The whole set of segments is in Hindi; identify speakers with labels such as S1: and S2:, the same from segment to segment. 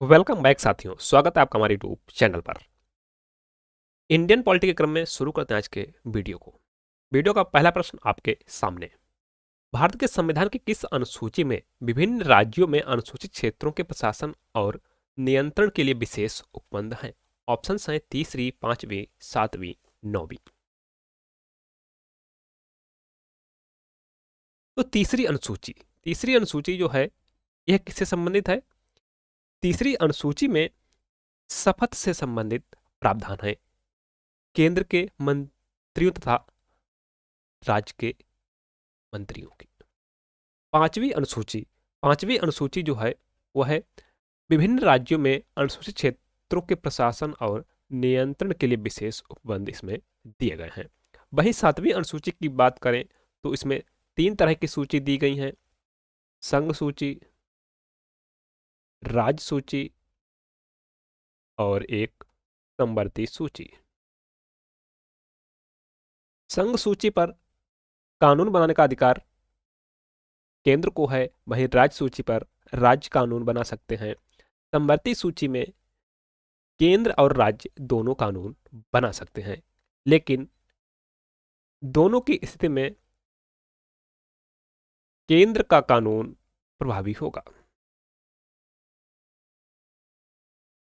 S1: वेलकम बैक साथियों, स्वागत है आपका हमारे यूट्यूब चैनल पर। इंडियन पॉलिटी के क्रम में शुरू करते हैं आज के वीडियो को। वीडियो का पहला प्रश्न आपके सामने। भारत के संविधान की किस अनुसूची में विभिन्न राज्यों में अनुसूचित क्षेत्रों के प्रशासन और नियंत्रण के लिए विशेष उपबंध हैं? ऑप्शंस हैं तीसरी, पांचवी, सातवीं, नौवीं। तो तीसरी अनुसूची जो है यह किससे संबंधित है? तीसरी अनुसूची में शपथ से संबंधित प्रावधान है केंद्र के मंत्रियों तथा राज्य के मंत्रियों की। पांचवी अनुसूची जो है वह है विभिन्न राज्यों में अनुसूचित क्षेत्रों के प्रशासन और नियंत्रण के लिए विशेष उपबंध इसमें दिए गए हैं। वहीं सातवीं अनुसूची की बात करें तो इसमें तीन तरह की सूची दी गई है: संघ सूची, राज्य सूची और एक संवर्ती सूची। संघ सूची पर कानून बनाने का अधिकार केंद्र को है, वहीं राज्य सूची पर राज्य कानून बना सकते हैं। संवर्ती सूची में केंद्र और राज्य दोनों कानून बना सकते हैं, लेकिन दोनों की स्थिति में केंद्र का कानून प्रभावी होगा।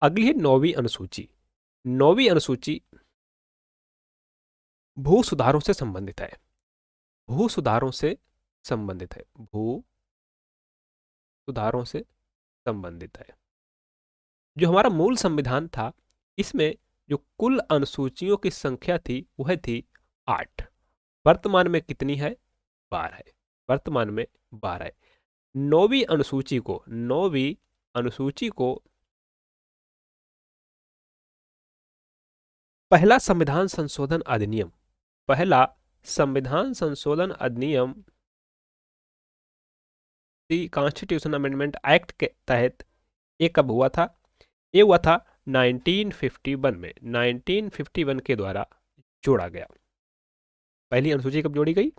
S1: अगली है नौवीं अनुसूची। नौवीं अनुसूची भू सुधारों से संबंधित है। भू सुधारों से संबंधित है। भू सुधारों से संबंधित है। जो हमारा मूल संविधान था, इसमें जो कुल अनुसूचियों की संख्या थी वह थी 8। वर्तमान में कितनी है? 12 है। वर्तमान में 12 है। नौवीं अनुसूची को पहला संविधान संशोधन अधिनियम कॉन्स्टिट्यूशन अमेंडमेंट एक्ट के तहत ये कब हुआ था? ये हुआ था 1951 में। 1951 के द्वारा जोड़ा गया। पहली अनुसूची कब जोड़ी गई?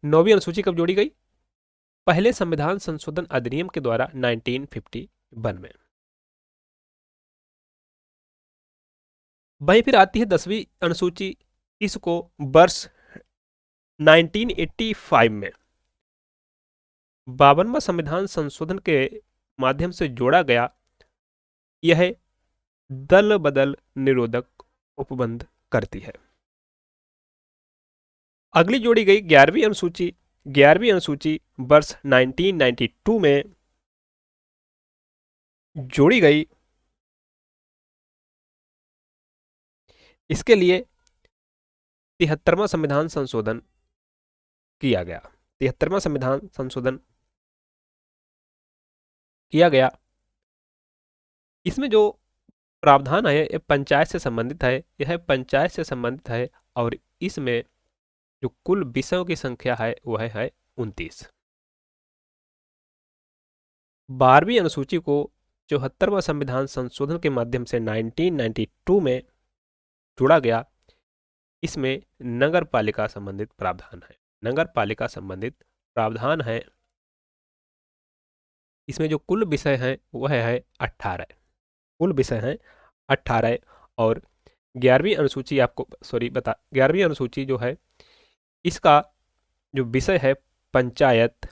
S1: नौवीं अनुसूची कब जोड़ी गई? पहले संविधान संशोधन अधिनियम के द्वारा 1951 में। वहीं फिर आती है 10वीं अनुसूची। इसको वर्ष 1985 में 52वां संविधान संशोधन के माध्यम से जोड़ा गया। यह दल बदल निरोधक उपबंध करती है। अगली जोड़ी गई 11वीं अनुसूची। 11वीं अनुसूची वर्ष 1992 में जोड़ी गई। इसके लिए 73वां संविधान संशोधन किया गया। 73वां संविधान संशोधन किया गया। इसमें जो प्रावधान है यह पंचायत से संबंधित है। यह पंचायत से संबंधित है और इसमें जो कुल विषयों की संख्या है वह है 29। 12वीं अनुसूची को 74वां संविधान संशोधन के माध्यम से 1992 में जोड़ा गया। इसमें नगर पालिका संबंधित प्रावधान है। नगर पालिका संबंधित प्रावधान है। इसमें जो कुल विषय हैं वह है 18। कुल विषय हैं 18। और 11वीं अनुसूची 11वीं अनुसूची जो है इसका जो विषय है पंचायत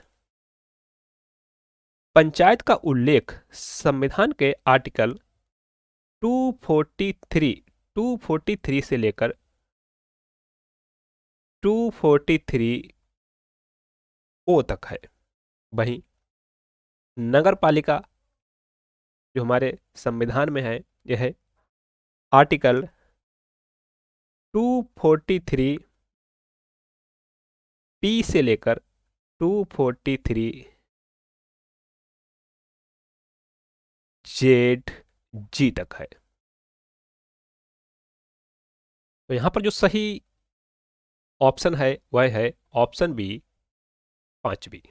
S1: का उल्लेख संविधान के आर्टिकल 243 से लेकर 243 तक है। वहीं नगर पालिका जो हमारे संविधान में है यह है आर्टिकल 243 से लेकर 243 जी तक है। तो यहां पर जो सही ऑप्शन है वह है ऑप्शन बी, 5वीं।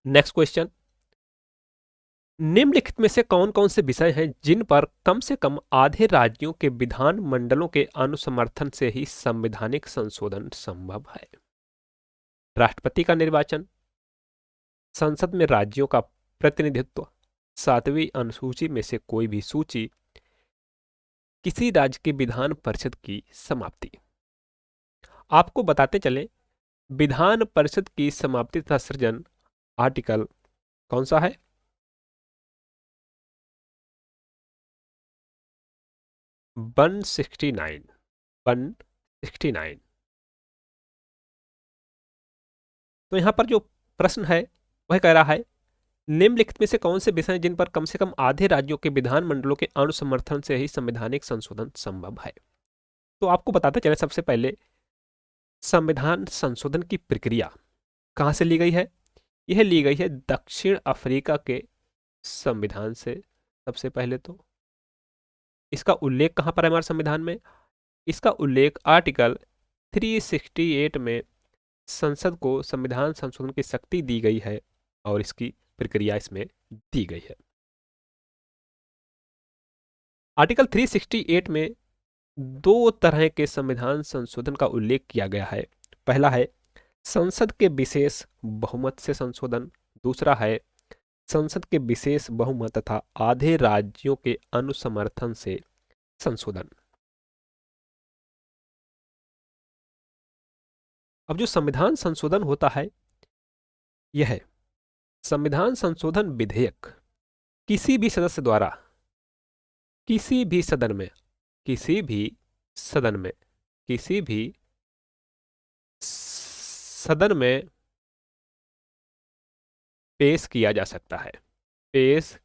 S1: Next question. निम्नलिखित में से कौन कौन से विषय हैं जिन पर कम से कम आधे राज्यों के विधान मंडलों के अनुसमर्थन से ही संवैधानिक संशोधन संभव है? राष्ट्रपति का निर्वाचन, संसद में राज्यों का प्रतिनिधित्व, सातवीं अनुसूची में से कोई भी सूची, किसी राज्य की विधान परिषद की समाप्ति। आपको बताते चले, विधान परिषद की समाप्ति तथा सृजन आर्टिकल कौन सा है? 169। 169। तो यहां पर जो प्रश्न है वह कह रहा है, निम्नलिखित में से कौन से विषय हैं जिन पर कम से कम आधे राज्यों के विधानमंडलों के अनुसमर्थन से ही संवैधानिक संशोधन संभव है? तो आपको बताते चले, सबसे पहले संविधान संशोधन की प्रक्रिया कहां से ली गई है? यह ली गई है दक्षिण अफ्रीका के संविधान से। सबसे पहले तो इसका उल्लेख कहां पर है हमारे संविधान में? इसका उल्लेख आर्टिकल 368 में संसद को संविधान संशोधन की शक्ति दी गई है और इसकी प्रक्रिया इसमें दी गई है। आर्टिकल 368 में दो तरह के संविधान संशोधन का उल्लेख किया गया है। पहला है संसद के विशेष बहुमत से संशोधन, दूसरा है संसद के विशेष बहुमत तथा आधे राज्यों के अनुसमर्थन से संशोधन। अब जो संविधान संशोधन होता है, यह संविधान संशोधन विधेयक किसी भी सदस्य द्वारा किसी भी सदन में किसी भी सदन में किसी भी सदन में पेश किया जा सकता है। पेश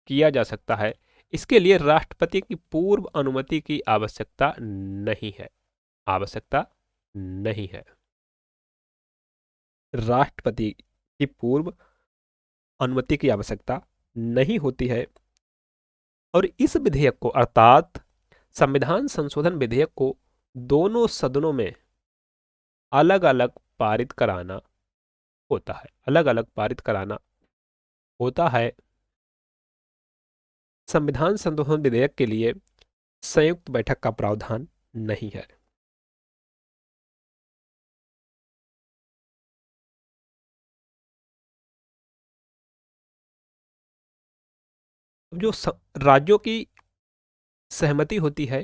S1: किया जा सकता है। इसके लिए राष्ट्रपति की पूर्व अनुमति की आवश्यकता नहीं है। आवश्यकता नहीं है। राष्ट्रपति की पूर्व अनुमति की आवश्यकता नहीं होती है। और इस विधेयक को, अर्थात संविधान संशोधन विधेयक को, दोनों सदनों में अलग अलग पारित कराना होता है। अलग अलग पारित कराना होता है। संविधान संशोधन विधेयक के लिए संयुक्त बैठक का प्रावधान नहीं है। जो राज्यों की सहमति होती है,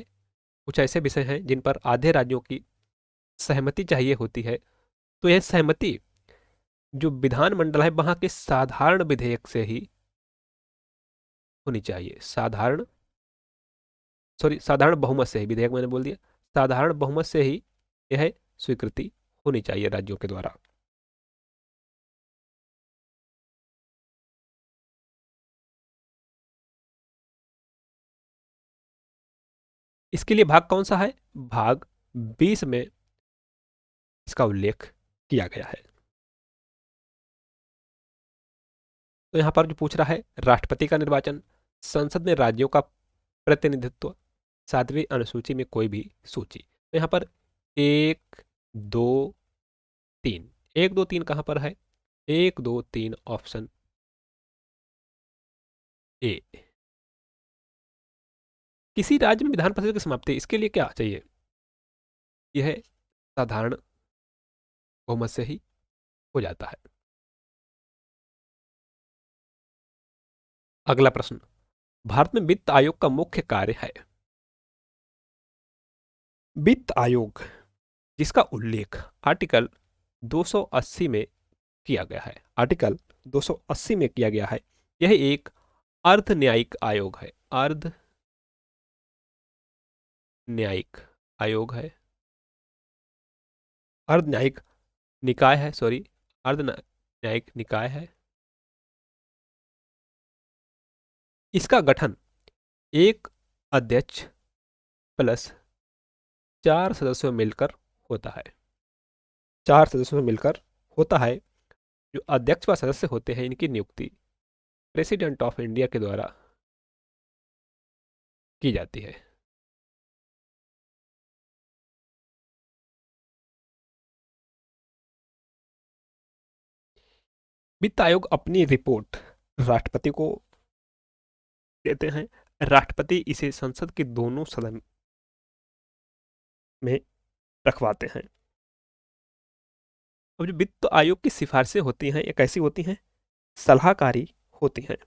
S1: कुछ ऐसे विषय हैं जिन पर आधे राज्यों की सहमति चाहिए होती है, तो यह सहमति जो विधानमंडल है वहां के साधारण विधेयक से ही होनी चाहिए। साधारण बहुमत से ही, विधेयक मैंने बोल दिया, साधारण बहुमत से ही यह स्वीकृति होनी चाहिए राज्यों के द्वारा। इसके लिए भाग कौन सा है? भाग 20 में इसका उल्लेख किया गया है। तो यहां पर जो पूछ रहा है, राष्ट्रपति का निर्वाचन, संसद में राज्यों का प्रतिनिधित्व, सातवीं अनुसूची में कोई भी सूची। तो यहां पर 1 2 3, 1 2 3 कहां पर है? 1 2 3 ऑप्शन ए। किसी राज्य में विधान परिषद की समाप्ति, इसके लिए क्या चाहिए? यह साधारण बहुमत से ही हो जाता है। अगला प्रश्न, भारत में वित्त आयोग का मुख्य कार्य है। वित्त आयोग जिसका उल्लेख आर्टिकल 280 में किया गया है, आर्टिकल 280 में किया गया है, यह एक अर्ध न्यायिक आयोग है। अर्ध न्यायिक आयोग है। अर्ध न्यायिक निकाय है, सॉरी, अर्ध न्यायिक निकाय है। इसका गठन एक अध्यक्ष प्लस 4 सदस्यों मिलकर होता है। 4 सदस्यों से मिलकर होता है। जो अध्यक्ष व सदस्य होते हैं, इनकी नियुक्ति प्रेसिडेंट ऑफ इंडिया के द्वारा की जाती है। वित्त आयोग अपनी रिपोर्ट राष्ट्रपति को देते हैं। राष्ट्रपति इसे संसद के दोनों सदन में रखवाते हैं। अब जो वित्त आयोग की सिफारिशें होती हैं ये कैसी होती हैं? सलाहकारी होती हैं।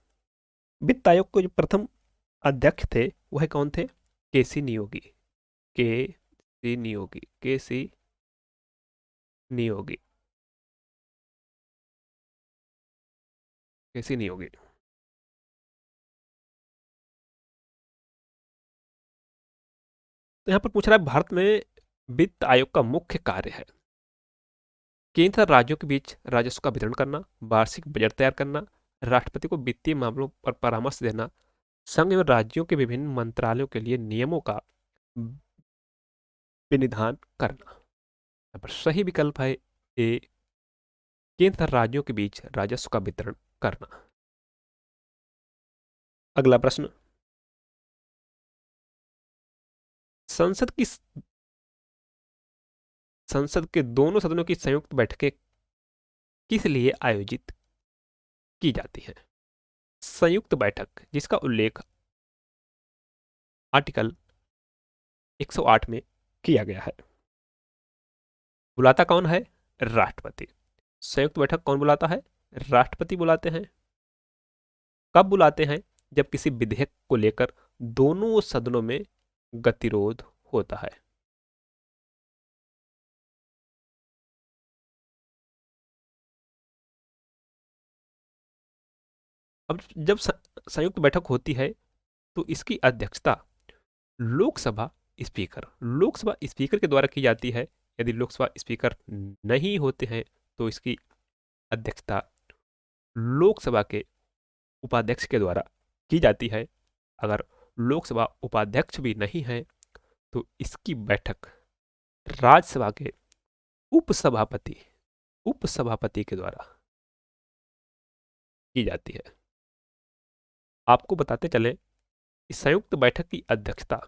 S1: वित्त आयोग के जो प्रथम अध्यक्ष थे वह कौन थे? केसी नियोगी। केसी नियोगी। केसी नियोगी। तो यहाँ पर पूछ रहा है भारत में वित्त आयोग का मुख्य कार्य है केंद्र और राज्यों के बीच राजस्व का वितरण करना, वार्षिक बजट तैयार करना, राष्ट्रपति को वित्तीय मामलों पर परामर्श देना, संघ एवं राज्यों के विभिन्न मंत्रालयों के लिए नियमों का विनिधान करना। यहाँ पर सही विकल्प है ए, केंद्र और राज्यों के बीच राजस्व का वितरण करना। अगला प्रश्न, संसद की संसद के दोनों सदनों की संयुक्त बैठकें किस लिए आयोजित की जाती हैं? संयुक्त बैठक जिसका उल्लेख आर्टिकल 108 में किया गया है। बुलाता कौन है? राष्ट्रपति। संयुक्त बैठक कौन बुलाता है? राष्ट्रपति बुलाते हैं। कब बुलाते हैं? जब किसी विधेयक को लेकर दोनों सदनों में गतिरोध होता है। अब जब संयुक्त बैठक होती है तो इसकी अध्यक्षता लोकसभा स्पीकर के द्वारा की जाती है। यदि लोकसभा स्पीकर नहीं होते हैं तो इसकी अध्यक्षता लोकसभा के उपाध्यक्ष के द्वारा की जाती है। अगर लोकसभा उपाध्यक्ष भी नहीं है तो इसकी बैठक राज्यसभा के उपसभापति उपसभापति के द्वारा की जाती है। आपको बताते चले कि संयुक्त बैठक की अध्यक्षता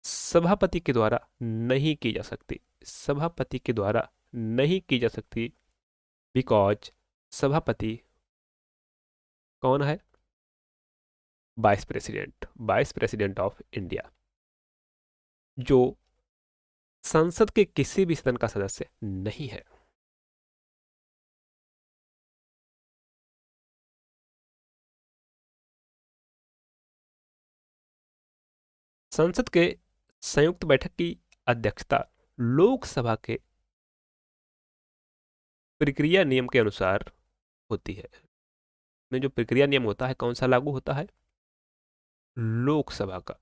S1: सभापति के द्वारा नहीं की जा सकती। सभापति के द्वारा नहीं की जा सकती बिकॉज सभापति कौन है? वाइस प्रेसिडेंट ऑफ इंडिया, जो संसद के किसी भी सदन का सदस्य नहीं है। संसद के संयुक्त बैठक की अध्यक्षता लोकसभा के प्रक्रिया नियम के अनुसार होती है। में जो प्रक्रिया नियम होता है कौन सा लागू होता है? लोकसभा का।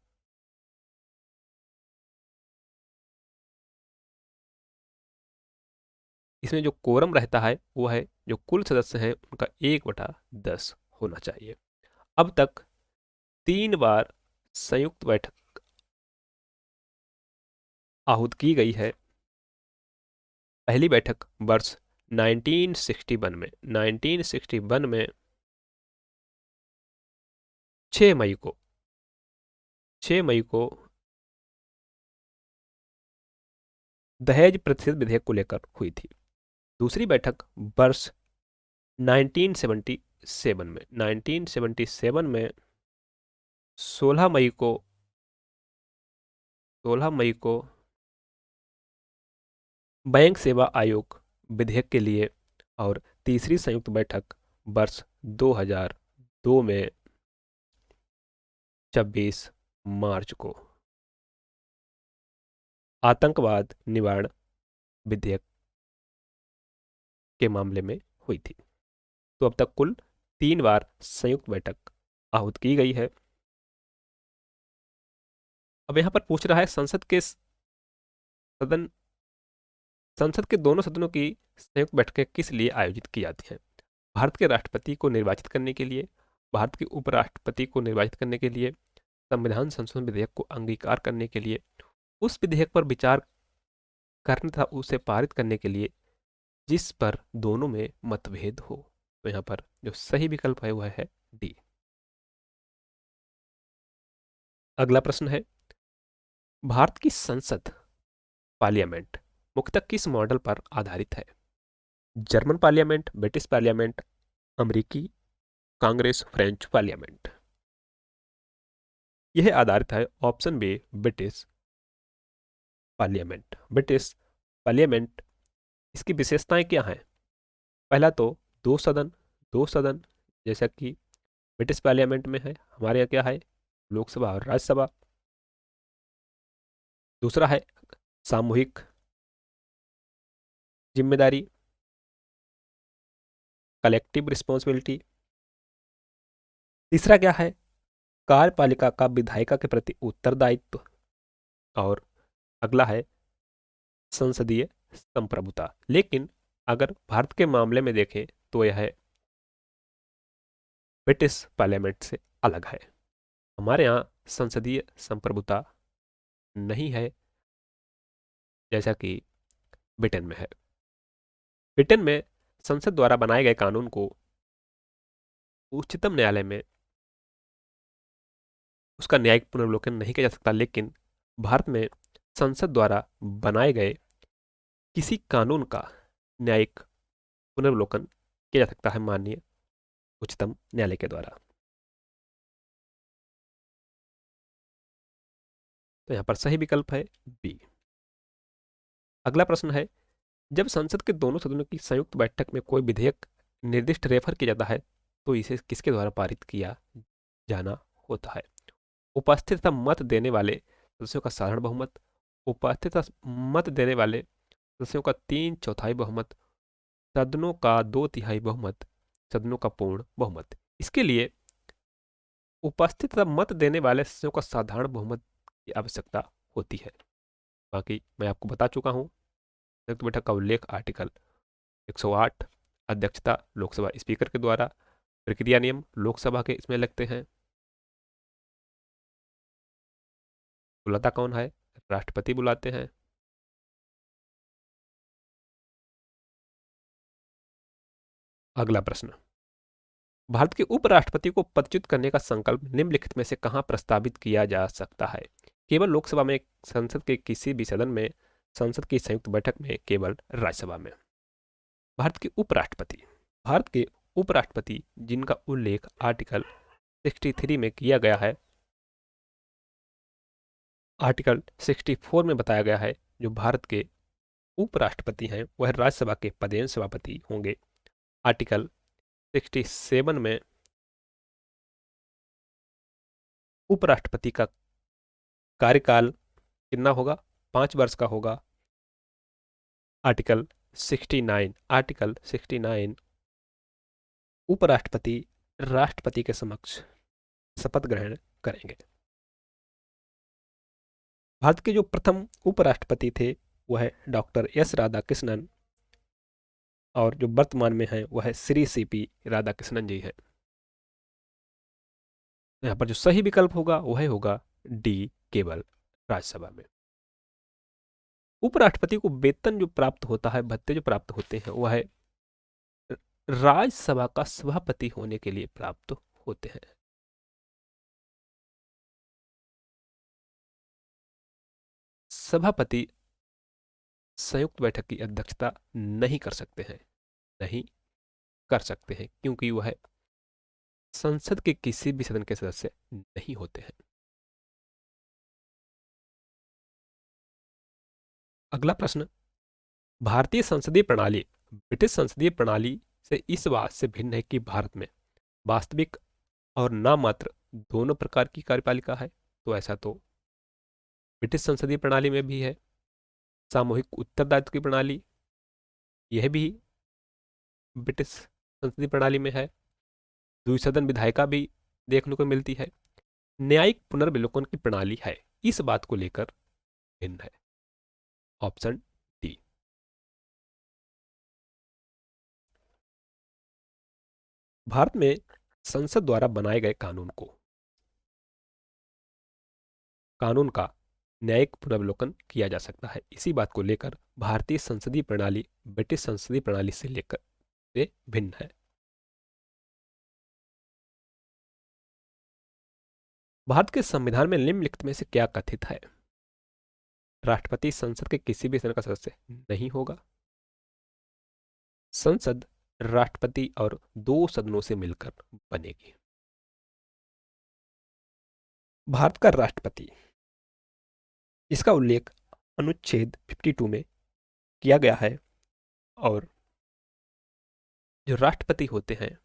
S1: इसमें जो कोरम रहता है वो है जो कुल सदस्य हैं उनका 1/10 होना चाहिए। अब तक 3 बार संयुक्त बैठक आहूत की गई है। पहली बैठक वर्ष 1961 में 6 मई को 6 मई को दहेज प्रतिषेध विधेयक को लेकर हुई थी। दूसरी बैठक वर्ष 1977 में 16 मई को 16 मई को बैंक सेवा आयोग विधेयक के लिए, और तीसरी संयुक्त बैठक वर्ष 2002 में 26 मार्च को आतंकवाद निवारण विधेयक के मामले में हुई थी। तो अब तक कुल 3 बार संयुक्त बैठक आहूत की गई है। अब यहां पर पूछ रहा है संसद के दोनों सदनों की संयुक्त बैठकें किस लिए आयोजित की जाती हैं? भारत के राष्ट्रपति को निर्वाचित करने के लिए, भारत के उपराष्ट्रपति को निर्वाचित करने के लिए, संविधान संशोधन विधेयक को अंगीकार करने के लिए, उस विधेयक पर विचार करने तथा उसे पारित करने के लिए जिस पर दोनों में मतभेद हो। तो यहाँ पर जो सही विकल्प है वह है डी। अगला प्रश्न है, भारत की संसद पार्लियामेंट मुख्यतः किस मॉडल पर आधारित है? जर्मन पार्लियामेंट, ब्रिटिश पार्लियामेंट, अमेरिकी कांग्रेस, फ्रेंच पार्लियामेंट। यह आधारित है option B British parliament. British parliament इसकी विशेषताएं क्या हैं? पहला तो दो सदन जैसा कि ब्रिटिश पार्लियामेंट में है, हमारे यहाँ क्या है, लोकसभा और राज्यसभा। दूसरा है सामूहिक जिम्मेदारी, कलेक्टिव रिस्पॉन्सिबिलिटी। तीसरा क्या है, कार्यपालिका का विधायिका के प्रति उत्तरदायित्व। और अगला है संसदीय संप्रभुता। लेकिन अगर भारत के मामले में देखें तो यह ब्रिटिश पार्लियामेंट से अलग है। हमारे यहाँ संसदीय संप्रभुता नहीं है जैसा कि ब्रिटेन में है। ब्रिटेन में संसद द्वारा बनाए गए कानून को उच्चतम न्यायालय में उसका न्यायिक पुनर्विलोकन नहीं किया जा सकता, लेकिन भारत में संसद द्वारा बनाए गए किसी कानून का न्यायिक पुनर्विलोकन किया जा सकता है माननीय उच्चतम न्यायालय के द्वारा। तो यहां पर सही विकल्प है बी। अगला प्रश्न है, जब संसद के दोनों सदनों की संयुक्त बैठक में कोई विधेयक निर्दिष्ट रेफर किया जाता है तो इसे किसके द्वारा पारित किया जाना होता है? उपस्थित मत देने वाले सदस्यों का साधारण बहुमत, उपस्थित मत देने वाले सदस्यों का 3/4 बहुमत, सदनों का 2/3 बहुमत, सदनों का पूर्ण बहुमत। इसके लिए उपस्थित मत देने वाले सदस्यों का साधारण बहुमत की आवश्यकता होती है। बाकी मैं आपको बता चुका हूं, संयुक्त बैठक का उल्लेख आर्टिकल 108 अध्यक्षता लोकसभा स्पीकर के द्वारा, प्रक्रिया नियम लोकसभा के इसमें लगते हैं। बुलाता कौन है? राष्ट्रपति बुलाते हैं। अगला प्रश्न, भारत के उपराष्ट्रपति को पदच्युत करने का संकल्प निम्नलिखित में से कहां प्रस्तावित किया जा सकता है? केवल लोकसभा में, संसद के किसी भी सदन में, संसद की संयुक्त बैठक में, केवल राज्यसभा में। भारत के उपराष्ट्रपति जिनका उल्लेख आर्टिकल 63 में किया गया है, आर्टिकल 64 में बताया गया है, जो भारत के उपराष्ट्रपति हैं वह राज्यसभा के पदेन सभापति होंगे। आर्टिकल 67 में उपराष्ट्रपति का कार्यकाल कितना होगा? 5 वर्ष का होगा। आर्टिकल 69 उपराष्ट्रपति राष्ट्रपति के समक्ष शपथ ग्रहण करेंगे। भारत के जो प्रथम उपराष्ट्रपति थे वह डॉक्टर एस राधाकृष्णन, और जो वर्तमान में है वह श्री सीपी राधाकृष्णन जी है। यहाँ पर जो सही विकल्प होगा वह होगा डी, केवल राज्यसभा में। उपराष्ट्रपति को वेतन जो प्राप्त होता है, भत्ते जो प्राप्त होते हैं, वह राज्यसभा का सभापति होने के लिए प्राप्त होते हैं। सभापति संयुक्त बैठक की अध्यक्षता नहीं कर सकते हैं, नहीं कर सकते हैं, क्योंकि वह संसद के किसी भी सदन के सदस्य नहीं होते हैं। अगला प्रश्न, भारतीय संसदीय प्रणाली ब्रिटिश संसदीय प्रणाली से इस बात से भिन्न है कि भारत में वास्तविक और नामात्र दोनों प्रकार की कार्यपालिका है। तो ऐसा तो ब्रिटिश संसदीय प्रणाली में भी है। सामूहिक उत्तरदायित्व की प्रणाली, यह भी ब्रिटिश संसदीय प्रणाली में है। द्विसदन विधायिका भी देखने को मिलती है। न्यायिक पुनर्विलोकन की प्रणाली है, इस बात को लेकर भिन्न है। Option D. भारत में संसद द्वारा बनाए गए कानून का न्यायिक पुनर्विलोकन किया जा सकता है। इसी बात को लेकर भारतीय संसदीय प्रणाली ब्रिटिश संसदीय प्रणाली से भिन्न है। भारत के संविधान में निम्नलिखित में से क्या कथित है? राष्ट्रपति संसद के किसी भी सदन का सदस्य नहीं होगा। संसद राष्ट्रपति और 2 सदनों से मिलकर बनेगी। भारत का राष्ट्रपति, इसका उल्लेख अनुच्छेद 52 में किया गया है, और जो राष्ट्रपति होते हैं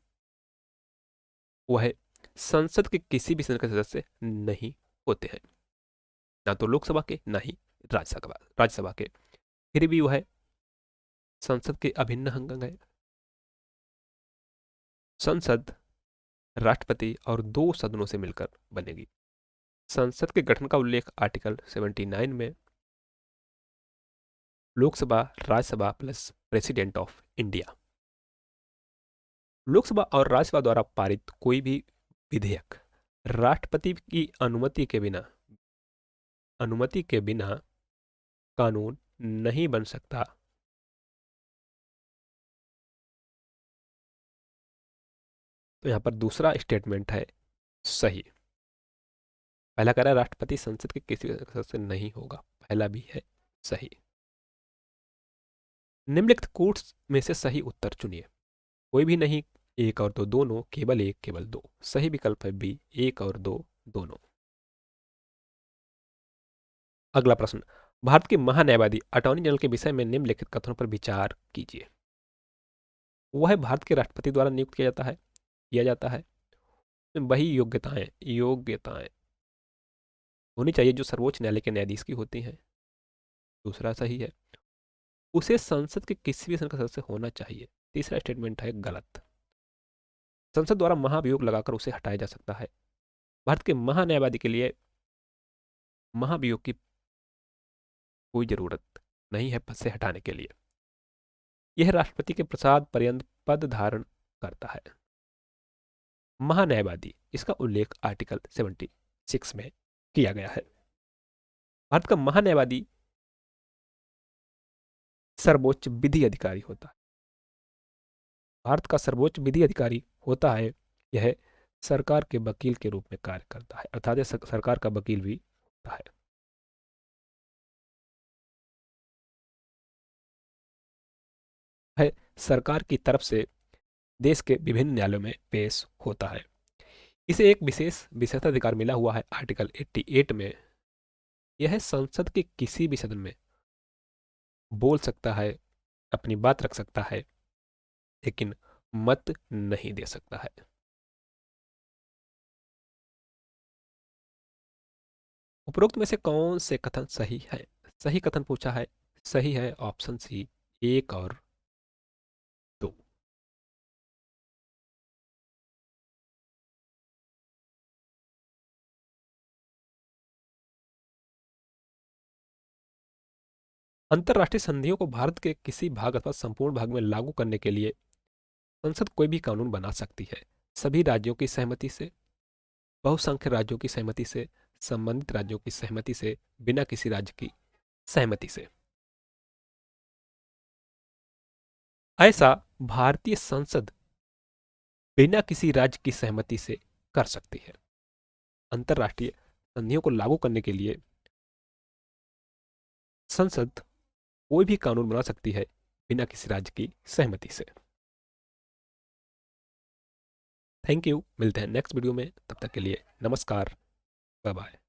S1: वह संसद के किसी भी सदन के सदस्य नहीं होते हैं, ना तो लोकसभा के ना ही राज्यसभा के। फिर भी वह संसद के अभिन्न अंग है। संसद राष्ट्रपति और दो सदनों से मिलकर बनेगी। संसद के गठन का उल्लेख आर्टिकल 79 में Lok Sabha Rajya Sabha plus president of India. Lok Sabha और राज्यसभा द्वारा पारित कोई भी विधेयक राष्ट्रपति की अनुमति के बिना कानून नहीं बन सकता। तो यहां पर दूसरा स्टेटमेंट है सही। पहला कह रहा है राष्ट्रपति संसद के किसी सदस्य नहीं होगा, पहला भी है सही। निम्नलिखित कोट्स में से सही उत्तर चुनिए। कोई भी नहीं, एक और दो दोनों, केवल एक केवल दो। सही विकल्प है बी, एक और दो दोनों। अगला प्रश्न, भारत के महान्यायवादी अटॉर्नी जनरल के विषय में निम्नलिखित कथनों पर विचार कीजिए। वह भारत के राष्ट्रपति द्वारा नियुक्त किया जाता है। वही योग्यताएं होनी चाहिए जो सर्वोच्च न्यायालय के न्यायाधीश की होती हैं। दूसरा सही है। उसे संसद के किसी भी सदन का सदस्य होना चाहिए। तीसरा स्टेटमेंट है गलत। संसद द्वारा महाभियोग लगाकर उसे हटाया जा सकता है। भारत के महान्यायवादी के लिए महाभियोग की कोई जरूरत नहीं है पद से हटाने के लिए। यह राष्ट्रपति के प्रसाद पर्यंत पद धारण करता है। महान्यायवादी, इसका उल्लेख आर्टिकल 76 में किया गया है। भारत का महान्यायवादी सर्वोच्च विधि अधिकारी होता है। भारत का सर्वोच्च विधि अधिकारी होता है। यह सरकार के वकील के रूप में कार्य करता है, अर्थात यह सरकार का वकील भी होता है सरकार की तरफ से देश के विभिन्न न्यायालयों में पेश होता है। इसे एक विशेष विशेषाधिकार मिला हुआ है आर्टिकल 88 में। यह संसद के किसी भी सदन में बोल सकता है, अपनी बात रख सकता है, लेकिन मत नहीं दे सकता है। उपरोक्त में से कौन से कथन सही है? सही कथन पूछा है। सही है ऑप्शन सी, एक और दो। अंतर्राष्ट्रीय संधियों को भारत के किसी भाग अथवा संपूर्ण भाग में लागू करने के लिए संसद कोई भी कानून बना सकती है, सभी राज्यों की सहमति से, बहुसंख्य राज्यों की सहमति से, संबंधित राज्यों की सहमति से, बिना किसी राज्य की सहमति से। ऐसा भारतीय संसद बिना किसी राज्य की सहमति से कर सकती है। अंतर्राष्ट्रीय संधियों को लागू करने के लिए संसद कोई भी कानून बना सकती है बिना किसी राज्य की सहमति से। थैंक यू, मिलते हैं नेक्स्ट वीडियो में। तब तक के लिए नमस्कार, बाय बाय।